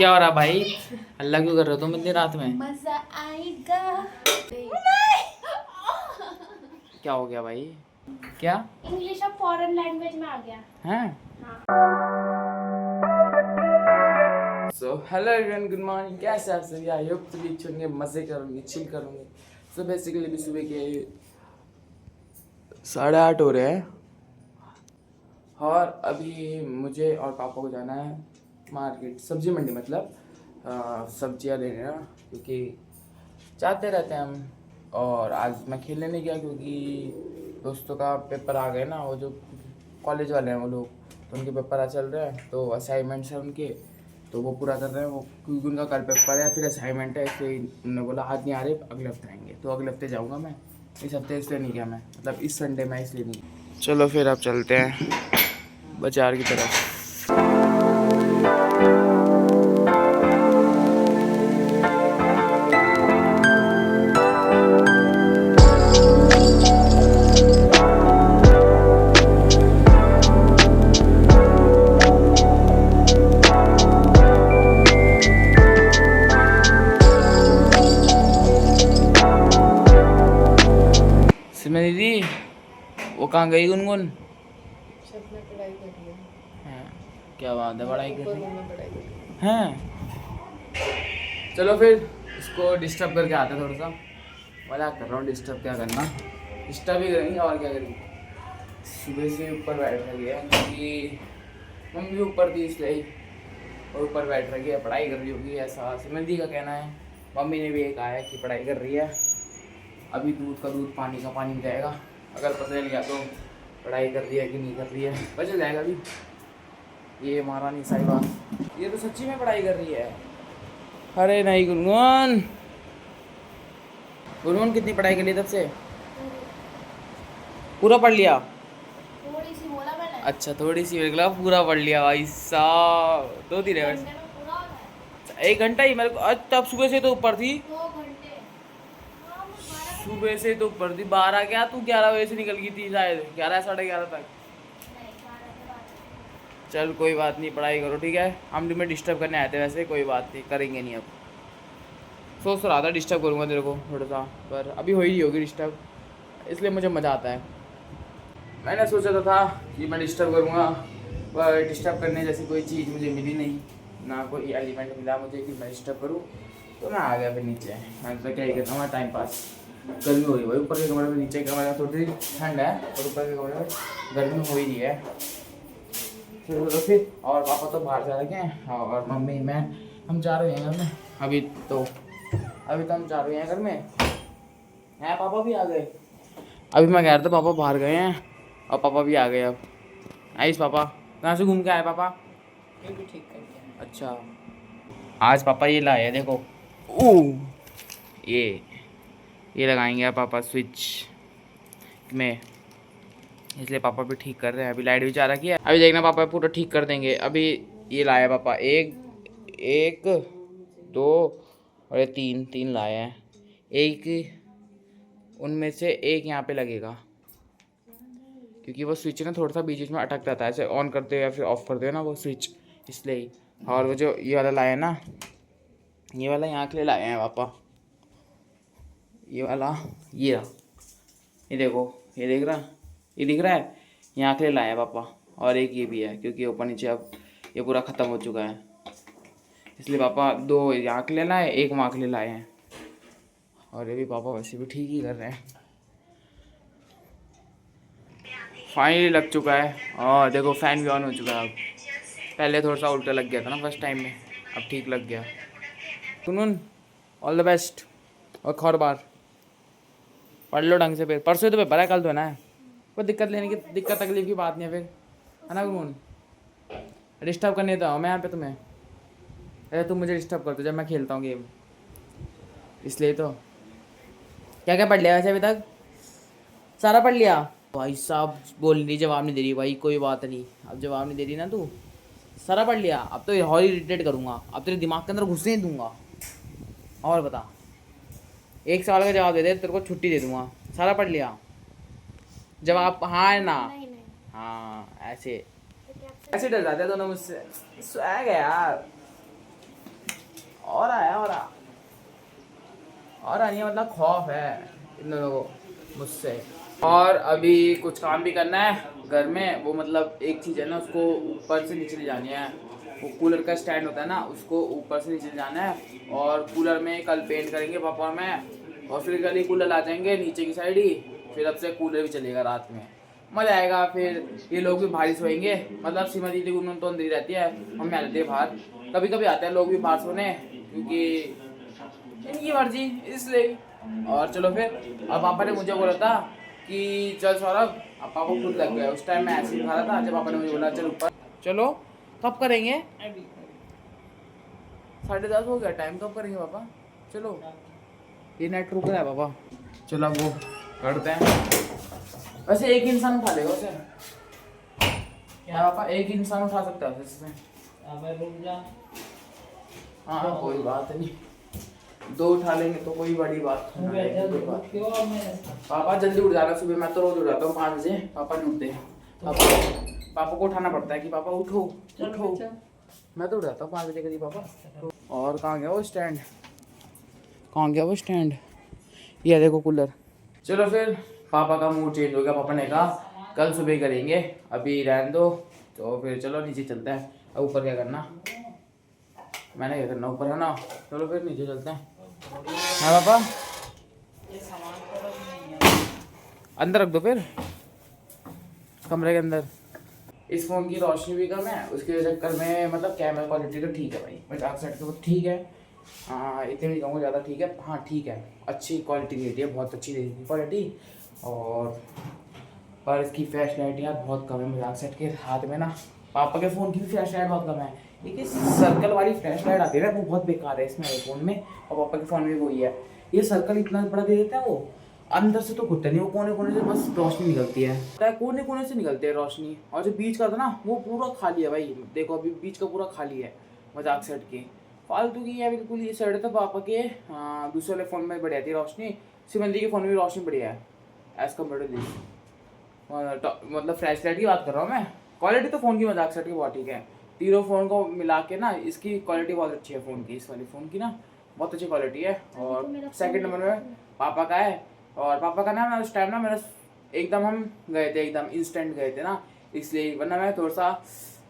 क्या हो रहा भाई? हल्ला क्यों कर रहे हो तुम इतनी रात में? मजा आएगा। क्या हो गया भाई? क्या इंग्लिश अब फॉरेन लैंग्वेज में आ गया है? हाँ। So hello everyone, good morning. कैसे आप सभी? आई होप सभी अच्छे होंगे, मजे करूंगी, चिल करूंगी। सो बेसिकली अभी सुबह के 8:30 हो रहे हैं और अभी मुझे और पापा को जाना है मार्केट, सब्जी मंडी, मतलब सब्जियां लेने ना, क्योंकि जाते रहते हैं हम। और आज मैं खेलने नहीं गया क्योंकि दोस्तों का पेपर आ गए ना, वो जो कॉलेज वाले हैं वो लोग, तो उनके पेपर आज चल रहे हैं, तो असाइनमेंट्स हैं उनके, तो वो पूरा कर रहे हैं वो, क्योंकि उनका कल पेपर है फिर असाइनमेंट है, इसलिए उन्होंने बोला आज नहीं आ रहे, अगले हफ्ते आएंगे। तो अगले हफ्ते जाऊँगा मैं, इस हफ्ते इसलिए नहीं गया मैं, मतलब इस संडे में इसलिए नहीं। चलो फिर अब चलते हैं बाजार की तरफ। सिमर दीदी, वो कहाँ गई गुनगुन? छत में पढ़ाई कर रही हाँ, क्या बात है, पढ़ाई कर रही है। हैं? चलो फिर इसको डिस्टर्ब करके आते हैं थोड़ा सा। मजाक कर रहा हूँ, डिस्टर्ब क्या करना, डिस्टर्ब ही करेंगे और क्या करेंगे। सुबह से ऊपर बैठ रही है क्योंकि मम्मी भी ऊपर थी इसलिए, और ऊपर बैठ रही है, पढ़ाई कर रही होगी ऐसा सिमरदी का कहना है। मम्मी ने भी ये कहा है कि पढ़ाई कर रही है। अभी दूध का दूध, पानी का पानी जाएगा, अगर पता चल गया तो पढ़ाई कर रही है कि नहीं कर रही है, पता चल जाएगा। अभी ये महारानी साहिबा, ये तो सच्ची में पढ़ाई कर रही है। अरे नहीं गुनगुन, गुनगुन कितनी पढ़ाई कर ली तब से? पूरा पढ़ लिया? थोड़ी सी बोला मैंने। अच्छा थोड़ी सी, मेरे को पूरा पढ़ लिया भाई साहब। 2 दिन है घंटे बस, में पूरा होता है। 1 घंटा ही मेरे को। आज तब सुबह से तो ऊपर थी, 2 घंटे। हाँ, मैं 12 बजे। सुबह से तो ऊपर थी। 12 क्या, तू 11 बजे से निकल गई थी शायद, 11 साढ़े 11 तक। नहीं, 12 के बाद। चल कोई बात नहीं, पढ़ाई करो ठीक है। हम तुम्हें डिस्टर्ब करने आए थे वैसे, कोई बात नहीं, करेंगे नहीं अब। सोच रहा था डिस्टर्ब करूँगा तेरे को थोड़ा सा, पर अभी हो ही नहीं होगी डिस्टर्ब, इसलिए मुझे मज़ा आता है। मैंने सोचा था कि मैं डिस्टर्ब करूँगा, पर डिस्टर्ब करने जैसी कोई चीज़ मुझे मिली नहीं, ना कोई एलिमेंट मिला मुझे कि मैं डिस्टर्ब करूँ, तो मैं आ गया फिर नीचे। मैं तो क्या ही करता हूँ, टाइम पास। गर्मी हो रही है भाई, ऊपर के कमरे में, नीचे के कमरे में थोड़ी ठंड है, और ऊपर के कमरे में गर्मी हो ही रही है। फिर और पापा तो बाहर जा रखे हैं, और मम्मी मैं, हम चारों हैं घर में अभी तो। हम चारों हैं घर में हैं, पापा भी आ गए। अभी मैं कह रहा था पापा बाहर गए हैं, और पापा भी आ गए अब। आइस पापा, कहाँ से घूम के आए पापा? ये भी ठीक कर दिया। अच्छा, आज पापा ये लाए हैं देखो, ओह ये लगाएंगे आप पापा स्विच में, इसलिए पापा भी ठीक कर रहे हैं। अभी लाइट भी जा रखी है, अभी देखना पापा पूरा ठीक कर देंगे। अभी ये लाया पापा, एक 2 और ये 3 लाए हैं। एक उनमें से एक यहाँ पे लगेगा, क्योंकि वो स्विच ना थोड़ा सा बीच बीच में अटक जाता है, ऐसे ऑन करते हुए या फिर ऑफ करते हुए ना वो स्विच, इसलिए ही। और वो जो ये वाला लाए हैं ना, ये वाला यहाँ के लिए लाए हैं पापा, ये वाला, ये रहा, ये देखो, ये देख रहा, ये दिख रहा है, यहाँ के लिए लाए हैं पापा। और एक ये भी है, क्योंकि ऊपर नीचे अब ये पूरा ख़त्म हो चुका है, इसलिए पापा 2 यहाँ के लिए लाए, एक वहाँ के लिए लाए हैं। और ये भी पापा वैसे भी ठीक ही कर रहे हैं। फाइनली लग चुका है, और देखो फैन भी ऑन हो चुका है अब। पहले थोड़ा सा उल्टा लग गया था ना फर्स्ट टाइम में, अब ठीक लग गया। सुन, ऑल द बेस्ट, और खौर बार पढ़ लो ढंग से, फिर परसों तो पेपर है, कल तो है ना। कोई दिक्कत तकलीफ की बात नहीं है फिर, है ना गुनगुन? डिस्टर्ब करने देता हूँ मैं यहाँ पे तुम्हें, अरे तुम मुझे डिस्टर्ब करते हो जब मैं खेलता हूँ गेम, इसलिए तो। क्या क्या पढ़ लिया वैसे अभी तक? सारा पढ़ लिया? भाई साहब बोल नहीं, जवाब नहीं दे रही भाई, कोई बात नहीं, अब जवाब नहीं दे रही ना तू। सारा पढ़ लिया? अब तो और इरिटेट करूँगा, अब तेरे दिमाग के अंदर घुसने नहीं दूंगा। और बता, एक सवाल का जवाब दे दे, तेरे को छुट्टी दे दूंगा। सारा पढ़ लिया? जवाब हाँ है ना? नहीं नहीं। हाँ, ऐसे ऐसे डर जाते हैं दोनों मुझसे, स्वैग है यार। हो रहा? और नहीं मतलब खौफ है इन दोनों को मुझसे। और अभी कुछ काम भी करना है घर में, वो मतलब एक चीज़ है ना, उसको ऊपर से नीचे ले जानी है। वो कूलर का स्टैंड होता है ना, उसको ऊपर से नीचे ले जाना है। और कूलर में कल पेंट करेंगे पापा और मैं, और फिर कल ही कूलर आ जाएंगे नीचे की साइड ही। फिर अब से कूलर भी चलेगा रात में, मज़ा आएगा। फिर ये लोग भी बाहर सोएंगे, मतलब सीमा दीदी गुनगुन तो अंदर ही रहती है, हम आ जाते हैं बाहर। कभी कभी आते हैं लोग भी बाहर सोने, क्योंकि इनकी मर्जी इसलिए। और चलो फिर, अब पापा ने मुझे बोला था कि चल सौरभ, अब पापा खुद लग गए। उस टाइम मैं ऐसे ही खा रहा था जब पापा ने मुझे बोला चल ऊपर चलो। कब करेंगे? 10:30 हो गया टाइम, कब करेंगे पापा? चलो ये नेट रुक रहा है पापा, चलो अब वो करते हैं। वैसे एक इंसान उठा लेगा उसे क्या पापा? एक इंसान उठा सकता है इसमें? रुक जा। हाँ कोई बात नहीं, 2 उठा लेंगे तो कोई बड़ी बात नहीं। पापा जल्दी उठ जाना सुबह, मैं तो रोज उठ जाता हूँ 5 बजे, पापा नहीं उठते। पापा को उठाना पड़ता है कि पापा उठो उठो, मैं तो उठ जाता हूँ 5 बजे करीब पापा। और कहाँ गया वो स्टैंड? कहाँ गया वो स्टैंड? ये देखो कूलर। चलो फिर, पापा का मूड चेंज हो गया, पापा ने कहा कल सुबह करेंगे, अभी रहने दो। तो फिर चलो नीचे चलते हैं। अब ऊपर क्या करना, मैंने क्या करना ऊपर है ना। चलो फिर नीचे चलते हैं। हाँ पापा, अंदर रख दो फिर कमरे के अंदर। इस फ़ोन की रोशनी भी कम है, उसके चक्कर में मतलब कैमरा क्वालिटी तो ठीक है भाई, मजाक सेट के तो ठीक है। इतने भी कहूँगा ज़्यादा ठीक है, हाँ ठीक है, अच्छी क्वालिटी देती है, बहुत अच्छी देती है क्वालिटी। और पर इसकी फ्लैश लाइट यार बहुत कम है मजाक सेट के हाथ में ना। पापा के फ़ोन की भी फ्लैश लाइट बहुत कम है, लेकिन सर्कल वाली फ्लैश लाइट आती है ना, वो बहुत बेकार है इसमें आईफोन में, और पापा के फ़ोन में भी वही है। ये सर्कल इतना बड़ा दे देता है, वो अंदर से तो घुटता नहीं, वो कोने कोने से बस रोशनी निकलती है, कोने कोने से निकलती है रोशनी। और जो बीच का था ना वो पूरा खाली है भाई, देखो अभी बीच का पूरा खाली है मजाक सेट की, फालतू की है बिल्कुल। ये सेट था पापा के दूसरे वाले फ़ोन में बढ़िया थी रोशनी, सिमंदी के फ़ोन में भी रोशनी बढ़िया है एज़ कम्पेयर टू दिस। मतलब फ्लैश लाइट की बात कर रहा हूँ मैं, क्वालिटी तो फ़ोन की मजाक सेट की बहुत ठीक है। तीनों फ़ोन को मिला के ना इसकी क्वालिटी बहुत अच्छी है फ़ोन की, इस वाली फ़ोन की ना बहुत अच्छी क्वालिटी है। और सेकंड नंबर में पापा का है, और पापा का ना उस टाइम ना मेरा एकदम हम गए थे, एकदम इंस्टेंट गए थे ना, इसलिए। वरना मैं थोड़ा सा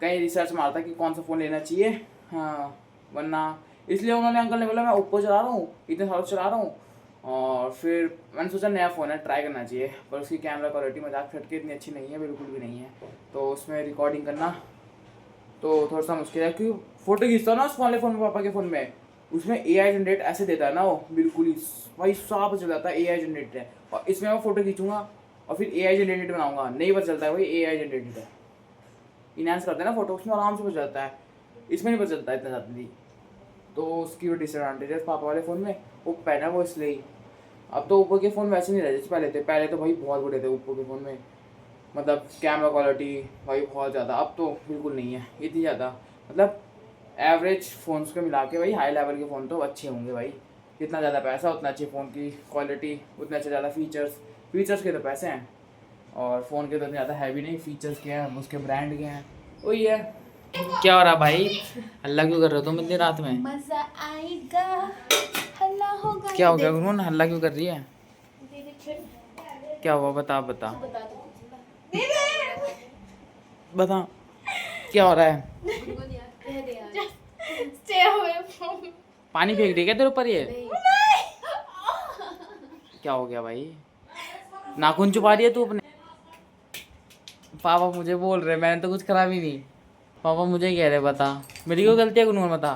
कहीं रिसर्च मारता कि कौन सा फ़ोन लेना चाहिए, हाँ वरना इसलिए उन्होंने अंकल ने बोला मैं ओप्पो चला रहा हूँ, इतने सालों चला रहा हूँ। और फिर मैंने सोचा नया फ़ोन है ट्राई करना चाहिए, पर उसकी कैमरा क्वालिटी मजाक सेट के इतनी अच्छी नहीं है, बिल्कुल भी नहीं है। तो उसमें रिकॉर्डिंग करना तो थोड़ा सा मुश्किल है, क्योंकि फ़ोटो खींचता हूँ ना उस वाले फ़ोन में, पापा के फ़ोन में, उसमें AI जनरेट ऐसे देता है ना वो, बिल्कुल ही भाई साफ चल जाता है AI जनरेटेड है। और इसमें मैं फ़ोटो खींचूंगा और फिर AI जनरेटेड बनाऊंगा, नहीं पता चलता है भाई AI जनरेटेड है। इनहेंस करते हैं ना फ़ोटो, उसमें आराम से पता चलता है, इसमें नहीं पता चलता इतना ज़्यादा। तो उसकी वो डिसएडवांटेज है पापा वाले फ़ोन में, वो पहना वो इसलिए ही। अब तो ओप्पो के फ़ोन वैसे नहीं रहे जैसे पहले थे, पहले तो भाई बहुत बड़े थे ओप्पो के फ़ोन में, मतलब कैमरा क्वालिटी भाई बहुत ज़्यादा। अब तो बिल्कुल नहीं है इतनी ज़्यादा, मतलब एवरेज फ़ोन्स को मिला के भाई हाई लेवल के फ़ोन तो अच्छे होंगे भाई। जितना ज़्यादा पैसा उतना अच्छे फ़ोन की क्वालिटी, उतने अच्छे ज़्यादा फीचर्स के तो पैसे हैं, और फ़ोन के तो इतने ज़्यादा है भी नहीं, फीचर्स के हैं उसके ब्रांड के हैं, वही है। क्या हो रहा भाई, हल्ला क्यों कर रहे हो तुम इतनी रात में? मजा आएगा, हल्ला होगा। क्या हो गया गुनगुन, हल्ला क्यों कर रही है? क्या हुआ बता बता बता, क्या हो रहा है? पानी फेंक रही क्या तेरे ऊपर ये? क्या हो गया भाई, नाखून छुपा रही है तू अपने? पापा मुझे बोल रहे, मैंने तो कुछ करा भी नहीं। पापा मुझे कह रहे बता, मेरी क्यों गलती है गुनगुन बता?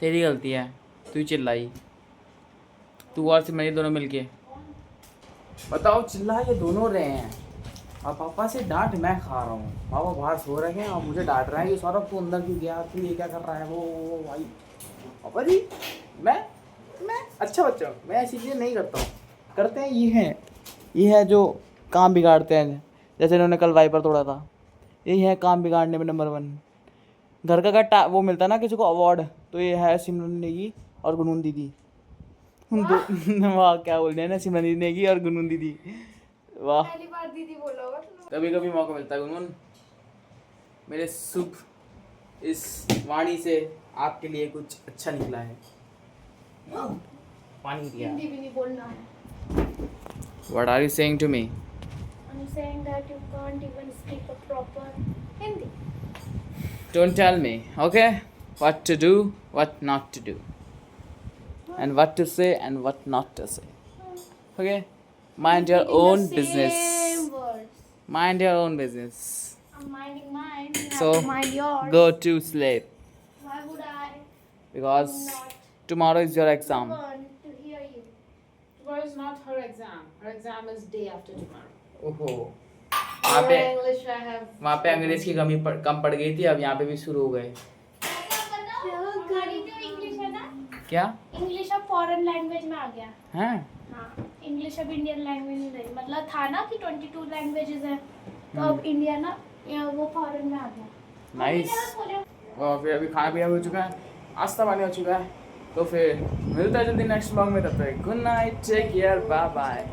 तेरी गलती है, तू ही चिल्लाई, तू और सिमरन दोनों मिलके। बताओ, चिल्ला ये दोनों रहे हैं और पापा से डांट मैं खा रहा हूँ। पापा बाहर सो रहे हैं और मुझे डांट रहे हैं कि सौरभ तू अंदर क्यों गया, तू ये क्या कर रहा है वो भाई। पापा जी मैं अच्छा बच्चा हूँ, मैं ऐसी चीज़ें नहीं करता हूँ। करते हैं ये है जो काम बिगाड़ते हैं, जैसे इन्होंने कल वाइपर तोड़ा था, यही है काम बिगाड़ने में नंबर 1। घर का अगर वो मिलता ना किसी को अवार्ड, तो ये है सिमरन नेगी और गुनगुन दीदी। वाह क्या बोल रहे हैं ना, सिमरन दीदी नेगी और गुनगुन दीदी, वाह। पहली बार दीदी बोला होगा कभी कभी मौका मिलता है गुनगुन, मेरे शुभ इस वाणी से आपके लिए कुछ अच्छा निकला है। पानी दिया. हिंदी भी नहीं बोलना है. What are you saying to me? I'm saying that you can't even speak a proper Hindi. Don't tell me, okay? What to do, what not to do, and what to say and what not to say. Okay? Mind your Repeating the own same business. words. Mind your own business. I'm minding mine. You So, have to mind yours. go to sleep Why would I because not tomorrow is your exam. want to hear you? Tomorrow is not her exam. Her exam is day after tomorrow. ओहो वहाँ पे English I have. वहाँ पे अंग्रेज की कम पड़ गई थी, अब यहाँ पे भी शुरू हो गए. हमारी जो इंग्लिश है ना, क्या इंग्लिश अब फॉरेन लैंग्वेज में आ गया. हैं? हाँ, इंग्लिश अब इंडियन लैंग्वेज नहीं रही. मतलब था ना कि 22 लैंग्वेजेस हैं, तो अब इंडिया ना वो फॉरेन में आ गया. नाइस. और फिर अभी खाना पीना हो चुका है, नाश्ता पानी हो चुका है, तो फिर मिलता है जल्दी नेक्स्ट ब्लॉग में. तब तक good night, take care, bye bye.